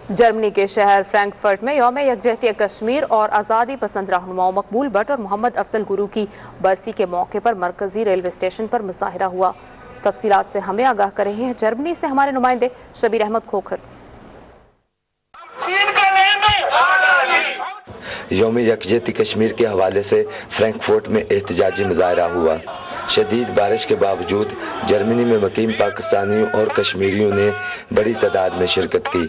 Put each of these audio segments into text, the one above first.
جرمنی کے شہر فرینکفرٹ میں یوم یکجہتی کشمیر اور آزادی پسند رہنماؤں مقبول بٹ اور محمد افضل گرو کی برسی کے موقع پر مرکزی ریلوے اسٹیشن پر مظاہرہ ہوا۔ تفصیلات سے ہمیں آگاہ کر رہے ہیں جرمنی سے ہمارے نمائندے شبیر احمد کھوکھر۔ یوم یکجہتی کشمیر کے حوالے سے فرینکفرٹ میں احتجاجی مظاہرہ ہوا۔ شدید بارش کے باوجود جرمنی میں مقیم پاکستانیوں اور کشمیریوں نے بڑی تعداد میں شرکت کی۔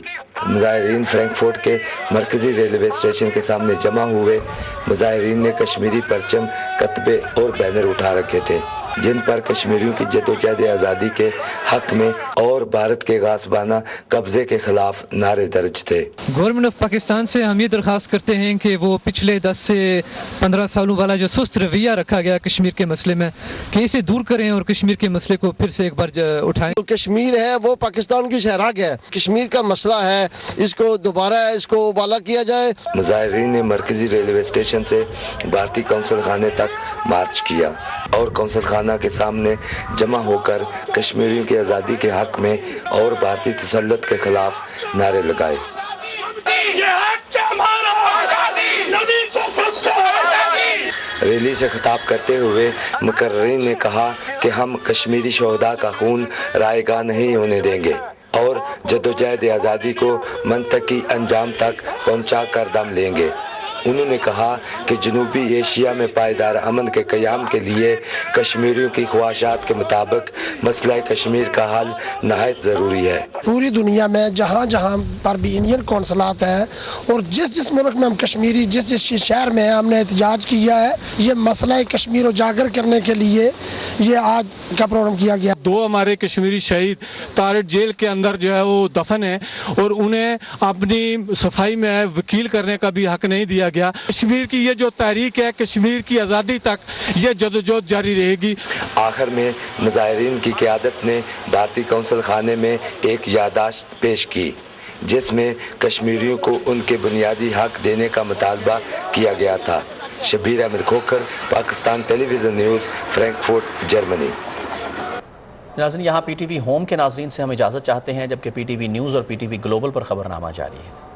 مظاہرین فرینکفرٹ کے مرکزی ریلوے اسٹیشن کے سامنے جمع ہوئے۔ مظاہرین نے کشمیری پرچم، کتبے اور بینر اٹھا رکھے تھے جن پر کشمیریوں کی جدوجہد آزادی کے حق میں اور بھارت کے غاصبانہ قبضے کے خلاف نعرے درج تھے۔ گورنمنٹ آف پاکستان سے ہم یہ درخواست کرتے ہیں کہ وہ پچھلے 10 سے 15 سالوں والا جو سست رویہ رکھا گیا کشمیر کے مسئلے میں کہ اسے دور کریں اور کشمیر کے مسئلے کو پھر سے ایک بار اٹھائیں۔ کشمیر ہے وہ پاکستان کی شہراگ ہے، کشمیر کا مسئلہ ہے، اس کو دوبارہ ابالا کیا جائے۔ مظاہرین نے مرکزی ریلوے اسٹیشن سے بھارتی قونصل خانے تک مارچ کیا اور قونصل خانہ کے سامنے جمع ہو کر کشمیریوں کی آزادی کے حق میں اور بھارتی تسلط کے خلاف نعرے لگائے۔ ریلی سے خطاب کرتے ہوئے مقررین نے کہا کہ ہم کشمیری شہداء کا خون رائے گاہ نہیں ہونے دیں گے اور جدوجہد آزادی کو منطقی انجام تک پہنچا کر دم لیں گے۔ انہوں نے کہا کہ جنوبی ایشیا میں پائیدار امن کے قیام کے لیے کشمیریوں کی خواہشات کے مطابق مسئلہ کشمیر کا حل نہایت ضروری ہے۔ پوری دنیا میں جہاں جہاں پر بھی انڈین قونصلات ہیں اور جس ملک میں ہم کشمیری جس شہر میں ہم نے احتجاج کیا ہے، یہ مسئلہ کشمیر اجاگر کرنے کے لیے یہ آج کا پروگرام کیا گیا۔ 2 ہمارے کشمیری شہید تارٹ جیل کے اندر جو ہے وہ دفن ہیں اور انہیں اپنی صفائی میں وکیل کرنے کا بھی حق نہیں دیا گیا۔ کشمیر کی یہ جو تحریک ہے کشمیر کی آزادی تک یہ جدوجہد جاری رہے گی۔ آخر میں مظاہرین کی قیادت نے بھارتی قونصل خانے میں ایک یادداشت پیش کی جس میں کشمیریوں کو ان کے بنیادی حق دینے کا مطالبہ کیا گیا تھا۔ شبیر احمد کھوکھر، پاکستان ٹیلی ویژن نیوز، فرینکفرٹ، جرمنی۔ ناظرین، یہاں پی ٹی وی ہوم کے ناظرین سے ہم اجازت چاہتے ہیں، جبکہ پی ٹی وی نیوز اور پی ٹی وی گلوبل پر خبرنامہ جاری ہے۔